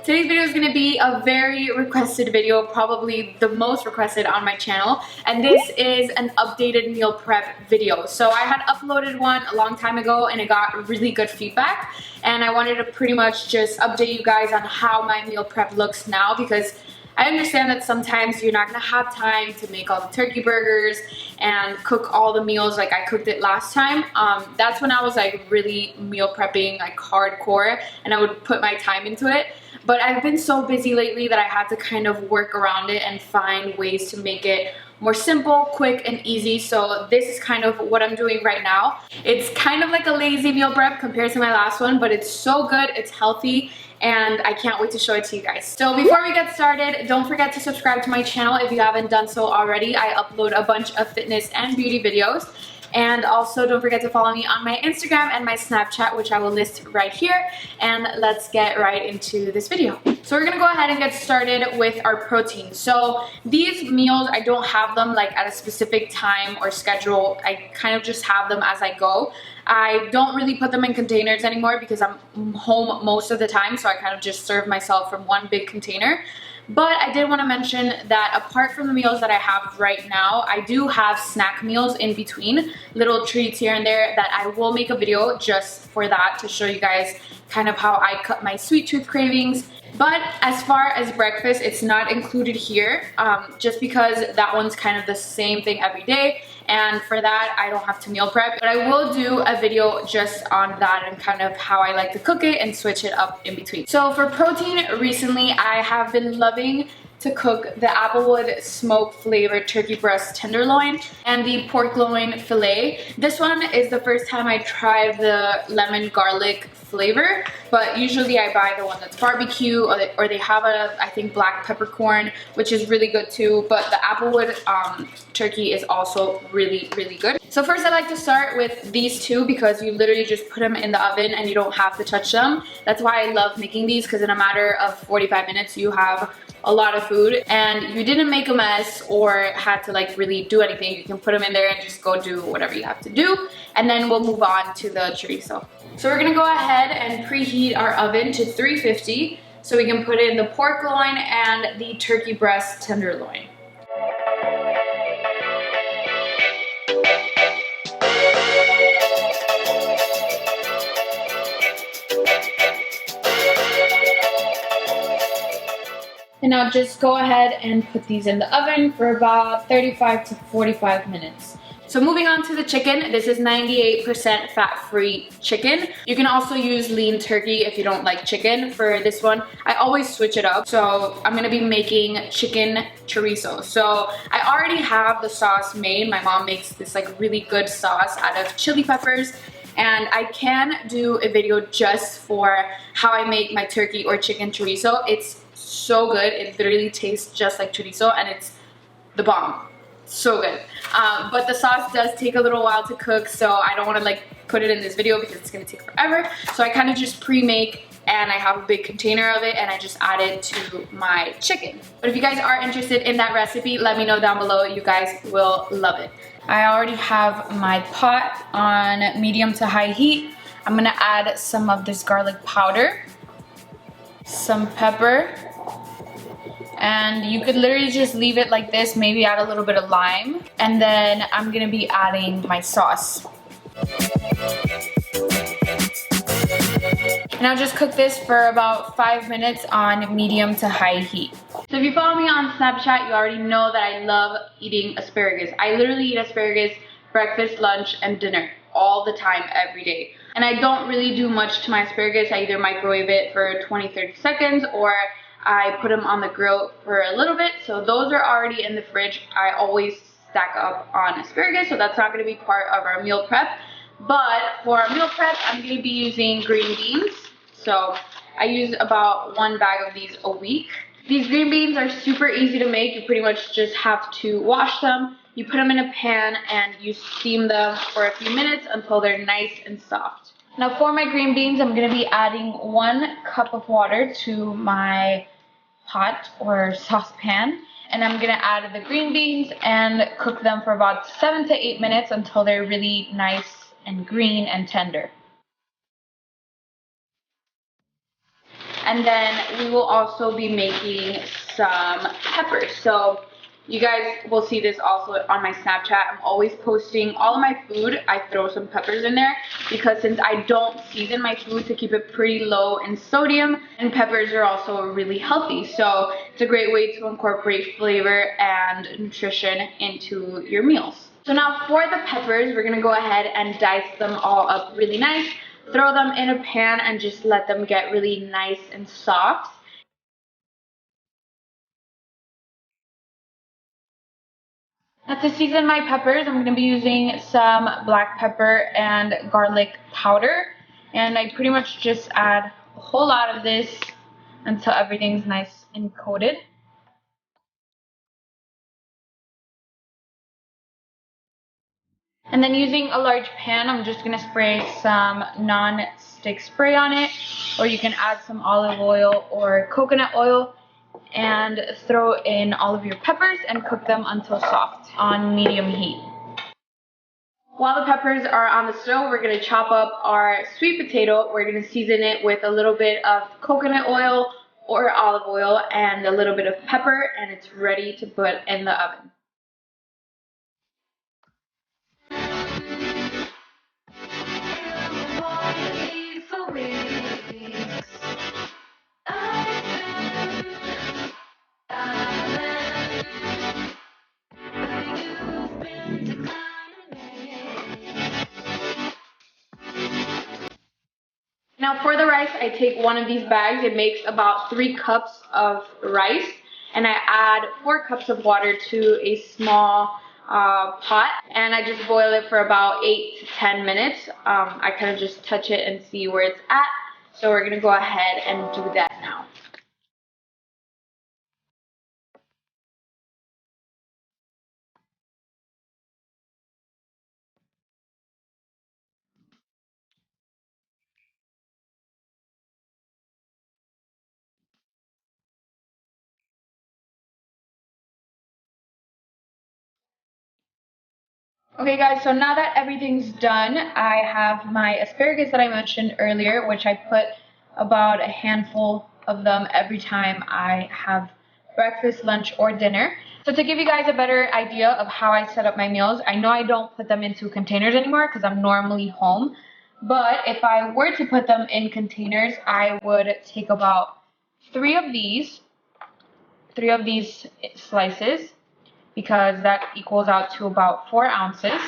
today's video is going to be a very requested video, probably the most requested on my channel, and this is an updated meal prep video. So I had uploaded one a long time ago and it got really good feedback, and I wanted to pretty much just update you guys on how my meal prep looks now, because I understand that sometimes you're not gonna have time to make all the turkey burgers and cook all the meals like I cooked it last time. That's when I was like really meal prepping like hardcore, and I would put my time into it. But I've been so busy lately that I had to kind of work around it and find ways to make it more simple, quick, and easy. So this is kind of what I'm doing right now. It's kind of like a lazy meal prep compared to my last one, but it's so good, it's healthy, and I can't wait to show it to you guys. So before we get started, don't forget to subscribe to my channel if you haven't done so already. I upload a bunch of fitness and beauty videos. And also don't forget to follow me on my Instagram and my Snapchat, which I will list right here. And let's get right into this video. So we're gonna go ahead and get started with our protein. So these meals, I don't have them like at a specific time or schedule. I kind of just have them as I go. I don't really put them in containers anymore because I'm home most of the time, so I kind of just serve myself from one big container. But I did want to mention that apart from the meals that I have right now, I do have snack meals in between, little treats here and there that I will make a video just for that, to show you guys kind of how I cut my sweet tooth cravings. But as far as breakfast, it's not included here, just because that one's kind of the same thing every day. And for that, I don't have to meal prep. But I will do a video just on that and kind of how I like to cook it and switch it up in between. So for protein, recently I have been loving to cook the Applewood smoke flavored turkey breast tenderloin and the pork loin fillet. This one is the first time I tried the lemon garlic flavor, but usually I buy the one that's barbecue, or they have a, I think, black peppercorn, which is really good too. But the Applewood turkey is also really good. So first I like to start with these two because you literally just put them in the oven and you don't have to touch them. That's why I love making these, because in a matter of 45 minutes you have a lot of food and you didn't make a mess or had to like really do anything. You can put them in there and just go do whatever you have to do, and then we'll move on to the chorizo. So we're gonna go ahead and preheat our oven to 350 so we can put in the pork loin and the turkey breast tenderloin. And now just go ahead and put these in the oven for about 35 to 45 minutes. So moving on to the chicken, this is 98% fat-free chicken. You can also use lean turkey if you don't like chicken for this one. I always switch it up. So I'm gonna be making chicken chorizo. So I already have the sauce made. My mom makes this like really good sauce out of chili peppers. And I can do a video just for how I make my turkey or chicken chorizo. It's so good. It literally tastes just like chorizo, and it's the bomb. So good. But the sauce does take a little while to cook, so I don't want to like put it in this video because it's going to take forever. So I kind of just pre-make, and I have a big container of it, and I just add it to my chicken. But if you guys are interested in that recipe, let me know down below. You guys will love it. I already have my pot on medium to high heat. I'm going to add some of this garlic powder, some pepper, and you could literally just leave it like this, maybe add a little bit of lime, and then I'm gonna be adding my sauce. And I'll just cook this for about 5 minutes on medium to high heat. So if you follow me on Snapchat, you already know that I love eating asparagus. I literally eat asparagus breakfast, lunch, and dinner all the time, every day. And I don't really do much to my asparagus. I either microwave it for 20-30 seconds, or I put them on the grill for a little bit. So those are already in the fridge. I always stack up on asparagus, so that's not going to be part of our meal prep. But for our meal prep, I'm going to be using green beans. So I use about 1 bag of these a week. These green beans are super easy to make. You pretty much just have to wash them. You put them in a pan and you steam them for a few minutes until they're nice and soft. Now for my green beans, I'm going to be adding 1 cup of water to my pot or saucepan, and I'm going to add the green beans and cook them for about 7 to 8 minutes until they're really nice and green and tender. And then we will also be making some peppers. So you guys will see this also on my Snapchat. I'm always posting all of my food. I throw some peppers in there because since I don't season my food to keep it pretty low in sodium, and peppers are also really healthy. So it's a great way to incorporate flavor and nutrition into your meals. So now for the peppers, we're gonna go ahead and dice them all up really nice. Throw them in a pan and just let them get really nice and soft. Now to season my peppers, I'm going to be using some black pepper and garlic powder. And I pretty much just add a whole lot of this until everything's nice and coated. And then using a large pan, I'm just going to spray some non-stick spray on it. Or you can add some olive oil or coconut oil and throw in all of your peppers and cook them until soft on medium heat. While the peppers are on the stove, we're going to chop up our sweet potato. We're going to season it with a little bit of coconut oil or olive oil and a little bit of pepper, and it's ready to put in the oven. Now for the rice, I take one of these bags. It makes about 3 cups of rice, and I add 4 cups of water to a small pot, and I just boil it for about 8 to 10 minutes. I kind of just touch it and see where it's at. So we're gonna go ahead and do that now. Okay guys, so now that everything's done, I have my asparagus that I mentioned earlier, which I put about a handful of them every time I have breakfast, lunch, or dinner. So to give you guys a better idea of how I set up my meals, I know I don't put them into containers anymore because I'm normally home. But if I were to put them in containers, I would take about 3 of these slices, because that equals out to about 4 ounces.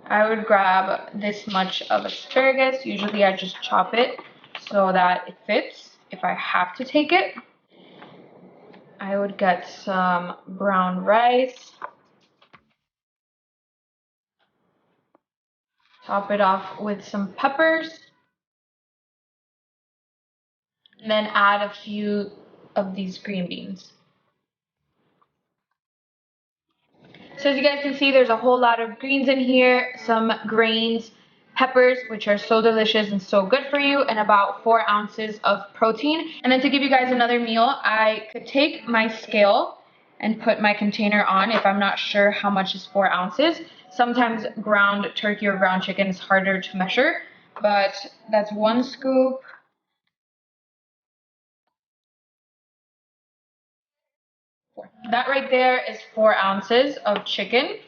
I would grab this much of asparagus. Usually I just chop it so that it fits if I have to take it. I would get some brown rice. Top it off with some peppers. And then add a few of these green beans. So as you guys can see, there's a whole lot of greens in here, some grains, peppers, which are so delicious and so good for you, and about 4 ounces of protein. And then to give you guys another meal, I could take my scale and put my container on if I'm not sure how much is 4 ounces. Sometimes ground turkey or ground chicken is harder to measure, but that's 1 scoop. That right there is 4 ounces of chicken.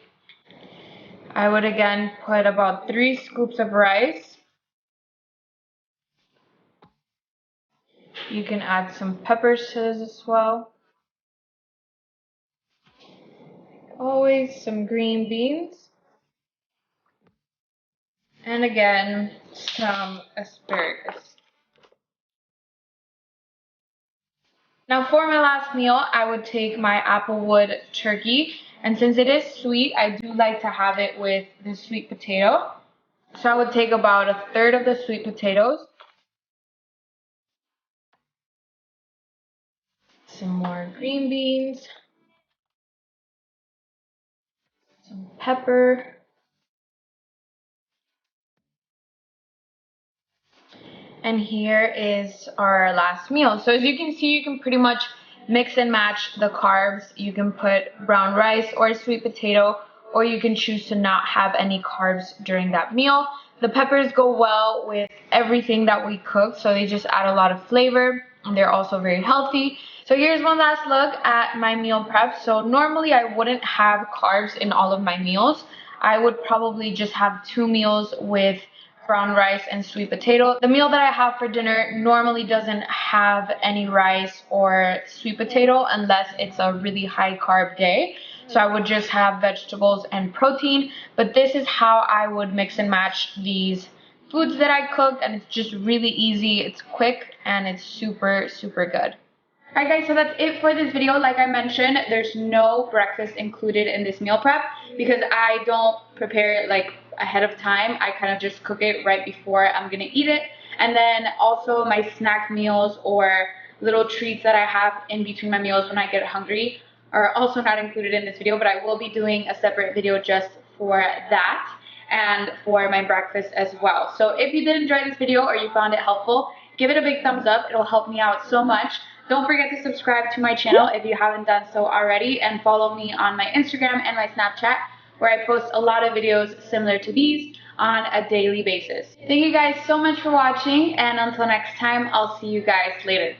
I would again put about 3 scoops of rice. You can add some peppers to this as well. Always some green beans. And again, some asparagus. Now for my last meal, I would take my applewood turkey. And since it is sweet, I do like to have it with the sweet potato. So I would take about 1/3 of the sweet potatoes. Some more green beans. Some pepper. And here is our last meal. So as you can see, you can pretty much mix and match the carbs. You can put brown rice or sweet potato, or you can choose to not have any carbs during that meal. The peppers go well with everything that we cook, so they just add a lot of flavor. and they're also very healthy. So here's one last look at my meal prep. So normally I wouldn't have carbs in all of my meals. I would probably just have 2 meals with brown rice and sweet potato. The meal that I have for dinner normally doesn't have any rice or sweet potato unless it's a really high carb day. So I would just have vegetables and protein, but this is how I would mix and match these foods that I cooked, and it's just really easy, it's quick, and it's super, super good. Alright guys, so that's it for this video. Like I mentioned, there's no breakfast included in this meal prep because I don't prepare it like ahead of time. I kind of just cook it right before I'm gonna eat it. And then also my snack meals or little treats that I have in between my meals when I get hungry are also not included in this video, but I will be doing a separate video just for that and for my breakfast as well. So if you did enjoy this video or you found it helpful, give it a big thumbs up. It'll help me out so much. Don't forget to subscribe to my channel if you haven't done so already, and follow me on my Instagram and my Snapchat, where I post a lot of videos similar to these on a daily basis. Thank you guys so much for watching, and until next time, I'll see you guys later.